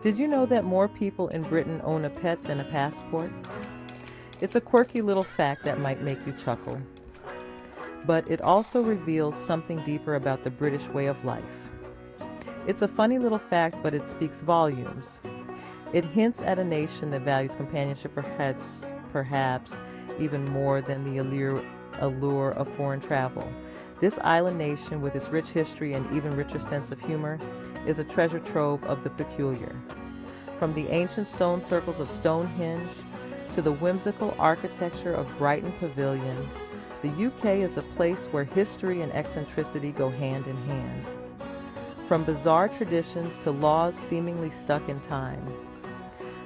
Did you know that more people in Britain own a pet than a passport? It's a quirky little fact that might make you chuckle, but it also reveals something deeper about the British way of life. It's a funny little fact, but it speaks volumes. It hints at a nation that values companionship, perhaps even more than the allure of foreign travel. This island nation, with its rich history and even richer sense of humor, is a treasure trove of the peculiar. From the ancient stone circles of Stonehenge to the whimsical architecture of Brighton Pavilion, the UK is a place where history and eccentricity go hand in hand. From bizarre traditions to laws seemingly stuck in time,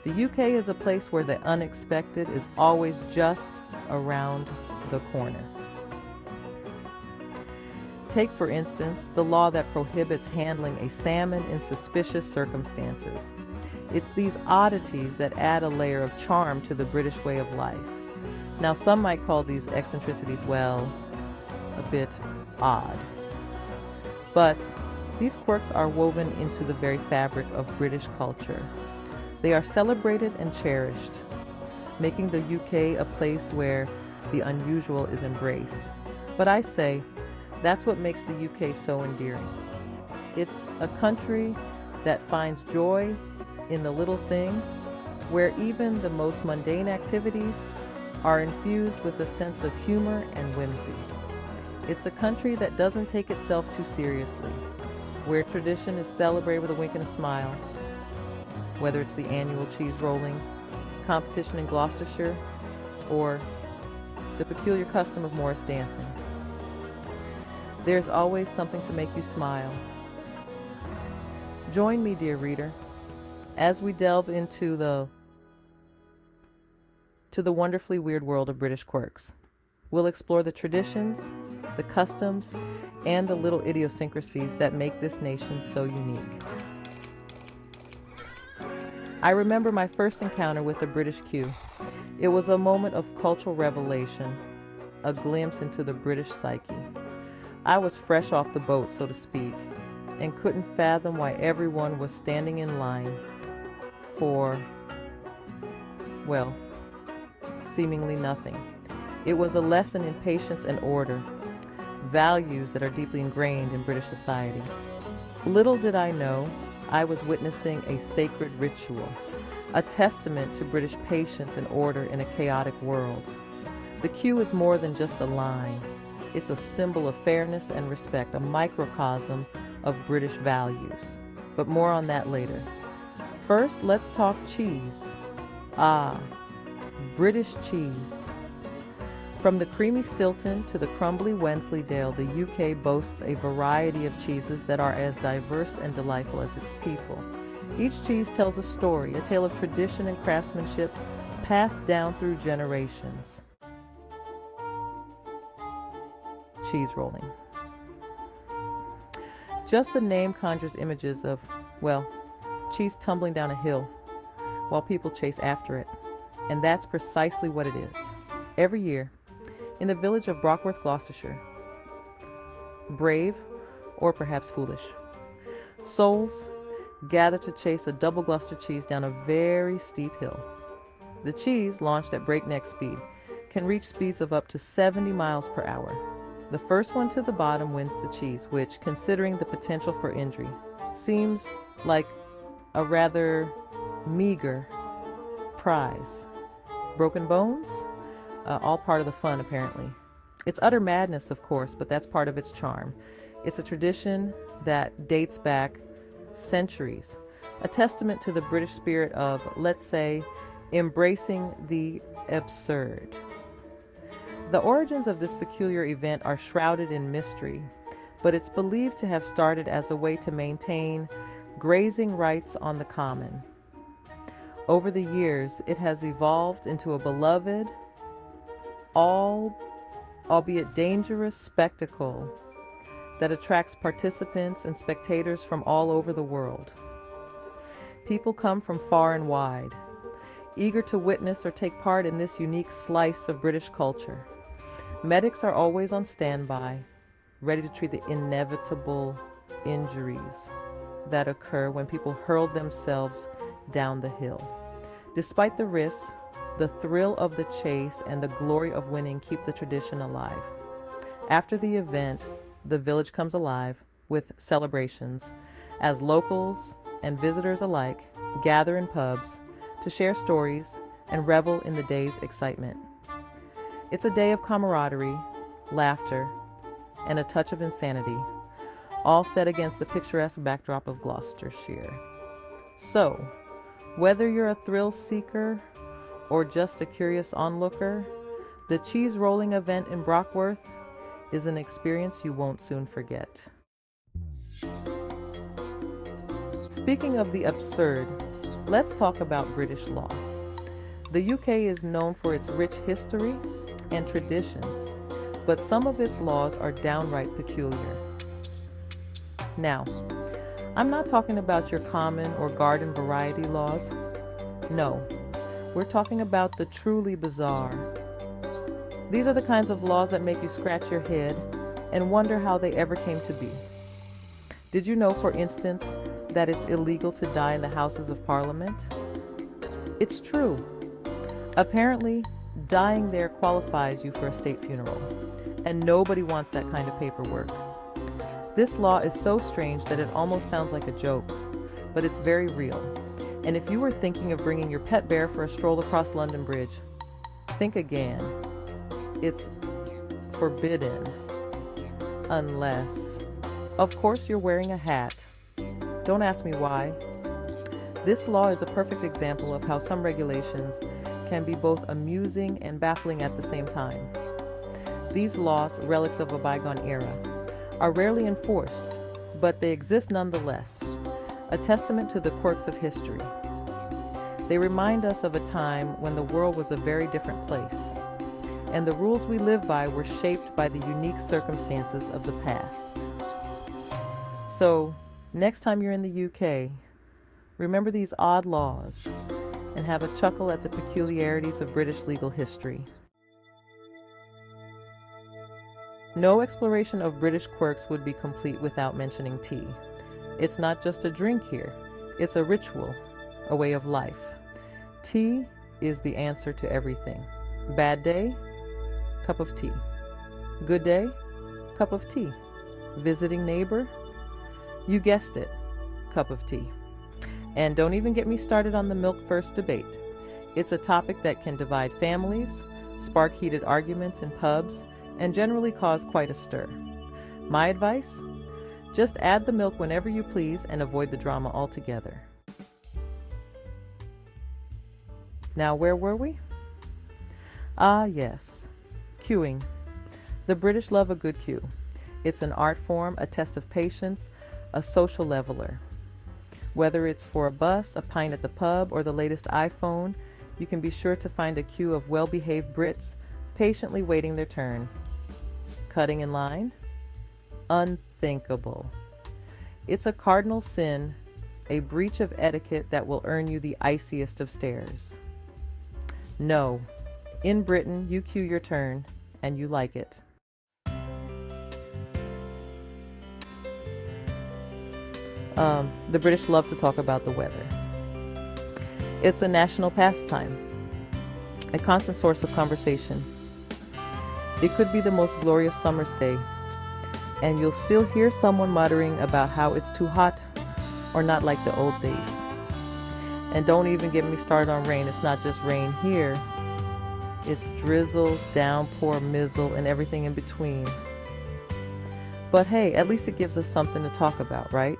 the UK is a place where the unexpected is always just around the corner. Take, for instance, the law that prohibits handling a salmon in suspicious circumstances. It's these oddities that add a layer of charm to the British way of life. Now, some might call these eccentricities, well, a bit odd. But these quirks are woven into the very fabric of British culture. They are celebrated and cherished, making the UK a place where the unusual is embraced. But I say, that's what makes the UK so endearing. It's a country that finds joy in the little things, where even the most mundane activities are infused with a sense of humor and whimsy. It's a country that doesn't take itself too seriously, where tradition is celebrated with a wink and a smile, whether it's the annual cheese rolling competition in Gloucestershire or the peculiar custom of Morris dancing. There's always something to make you smile. Join me, dear reader, as we delve into the wonderfully weird world of British quirks. We'll explore the traditions, the customs, and the little idiosyncrasies that make this nation so unique. I remember my first encounter with the British queue. It was a moment of cultural revelation, a glimpse into the British psyche. I was fresh off the boat, so to speak, and couldn't fathom why everyone was standing in line for, well, seemingly nothing. It was a lesson in patience and order, values that are deeply ingrained in British society. Little did I know, I was witnessing a sacred ritual, a testament to British patience and order in a chaotic world. The queue is more than just a line. It's a symbol of fairness and respect, a microcosm of British values. But more on that later. First, let's talk cheese. British cheese. From the creamy Stilton to the crumbly Wensleydale, the UK boasts a variety of cheeses that are as diverse and delightful as its people. Each cheese tells a story, a tale of tradition and craftsmanship passed down through generations. Cheese rolling. Just the name conjures images of, well, cheese tumbling down a hill while people chase after it. And that's precisely what it is. Every year, in the village of Brockworth, Gloucestershire, brave, or perhaps foolish, souls gather to chase a double Gloucester cheese down a very steep hill. The cheese, launched at breakneck speed, can reach speeds of up to 70 miles per hour. The first one to the bottom wins the cheese, which, considering the potential for injury, seems like a rather meager prize. Broken bones? All part of the fun, apparently. It's utter madness, of course, but that's part of its charm. It's a tradition that dates back centuries, a testament to the British spirit of, let's say, embracing the absurd. The origins of this peculiar event are shrouded in mystery, but it's believed to have started as a way to maintain grazing rights on the common. Over the years, it has evolved into a beloved, albeit dangerous spectacle that attracts participants and spectators from all over the world. People come from far and wide, eager to witness or take part in this unique slice of British culture. Medics are always on standby, ready to treat the inevitable injuries that occur when people hurl themselves down the hill. Despite the risks, the thrill of the chase and the glory of winning keep the tradition alive. After the event, the village comes alive with celebrations as locals and visitors alike gather in pubs to share stories and revel in the day's excitement. It's a day of camaraderie, laughter, and a touch of insanity, all set against the picturesque backdrop of Gloucestershire. So, whether you're a thrill seeker or just a curious onlooker, the cheese rolling event in Brockworth is an experience you won't soon forget. Speaking of the absurd, let's talk about British law. The UK is known for its rich history and traditions, but some of its laws are downright peculiar. Now, I'm not talking about your common or garden variety laws. No, we're talking about the truly bizarre. These are the kinds of laws that make you scratch your head and wonder how they ever came to be. Did you know, for instance, that it's illegal to die in the Houses of Parliament? It's true. Apparently, dying there qualifies you for a state funeral, and nobody wants that kind of paperwork. This law is so strange that it almost sounds like a joke, but it's very real. And if you were thinking of bringing your pet bear for a stroll across London Bridge, think again. It's forbidden. Unless, of course, you're wearing a hat. Don't ask me why. This law is a perfect example of how some regulations can be both amusing and baffling at the same time. These laws, relics of a bygone era, are rarely enforced, but they exist nonetheless, a testament to the quirks of history. They remind us of a time when the world was a very different place, and the rules we live by were shaped by the unique circumstances of the past. So, next time you're in the UK, remember these odd laws and have a chuckle at the peculiarities of British legal history. No exploration of British quirks would be complete without mentioning tea. It's not just a drink here, it's a ritual, a way of life. Tea is the answer to everything. Bad day? Cup of tea. Good day? Cup of tea. Visiting neighbor? You guessed it, cup of tea. And don't even get me started on the milk first debate. It's a topic that can divide families, spark heated arguments in pubs, and generally cause quite a stir. My advice? Just add the milk whenever you please and avoid the drama altogether. Now, where were we? Ah, yes. Queuing. The British love a good queue. It's an art form, a test of patience, a social leveler. Whether it's for a bus, a pint at the pub, or the latest iPhone, you can be sure to find a queue of well-behaved Brits patiently waiting their turn. Cutting in line? Unthinkable. It's a cardinal sin, a breach of etiquette that will earn you the iciest of stares. No, in Britain, you queue your turn, and you like it. The British love to talk about the weather. It's a national pastime, a constant source of conversation. It could be the most glorious summer's day, and you'll still hear someone muttering about how it's too hot or not like the old days. And don't even get me started on rain. It's not just rain here. It's drizzle, downpour, mizzle, and everything in between. But hey, at least it gives us something to talk about, right?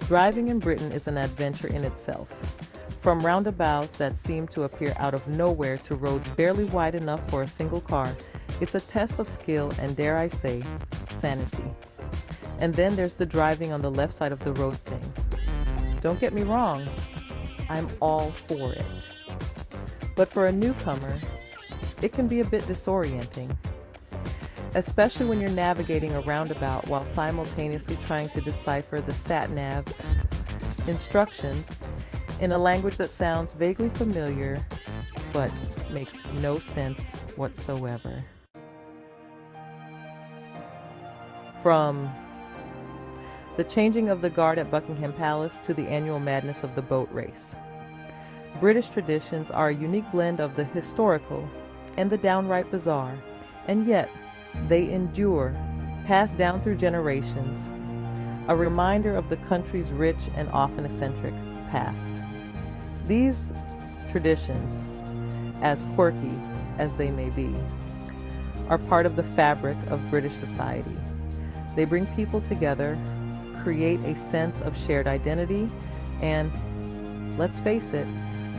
Driving in Britain is an adventure in itself. From roundabouts that seem to appear out of nowhere to roads barely wide enough for a single car, it's a test of skill and, dare I say, sanity. And then there's the driving on the left side of the road thing. Don't get me wrong, I'm all for it. But for a newcomer, it can be a bit disorienting, especially when you're navigating a roundabout while simultaneously trying to decipher the sat-nav's instructions in a language that sounds vaguely familiar but makes no sense whatsoever. From the changing of the guard at Buckingham Palace to the annual madness of the boat race. British traditions are a unique blend of the historical and the downright bizarre, and yet they endure, passed down through generations, a reminder of the country's rich and often eccentric past. These traditions, as quirky as they may be, are part of the fabric of British society. They bring people together, create a sense of shared identity, and, let's face it,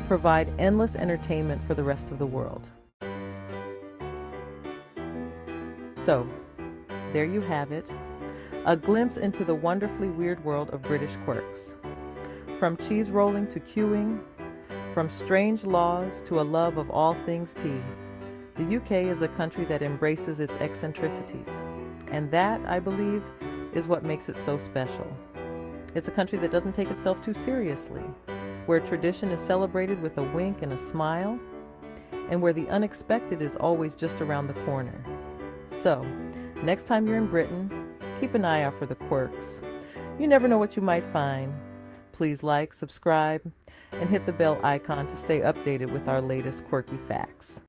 provide endless entertainment for the rest of the world. So, there you have it, a glimpse into the wonderfully weird world of British quirks. From cheese rolling to queuing, from strange laws to a love of all things tea, the UK is a country that embraces its eccentricities. And that, I believe, is what makes it so special. It's a country that doesn't take itself too seriously, where tradition is celebrated with a wink and a smile, and where the unexpected is always just around the corner. So, next time you're in Britain, keep an eye out for the quirks. You never know what you might find. Please like, subscribe, and hit the bell icon to stay updated with our latest quirky facts.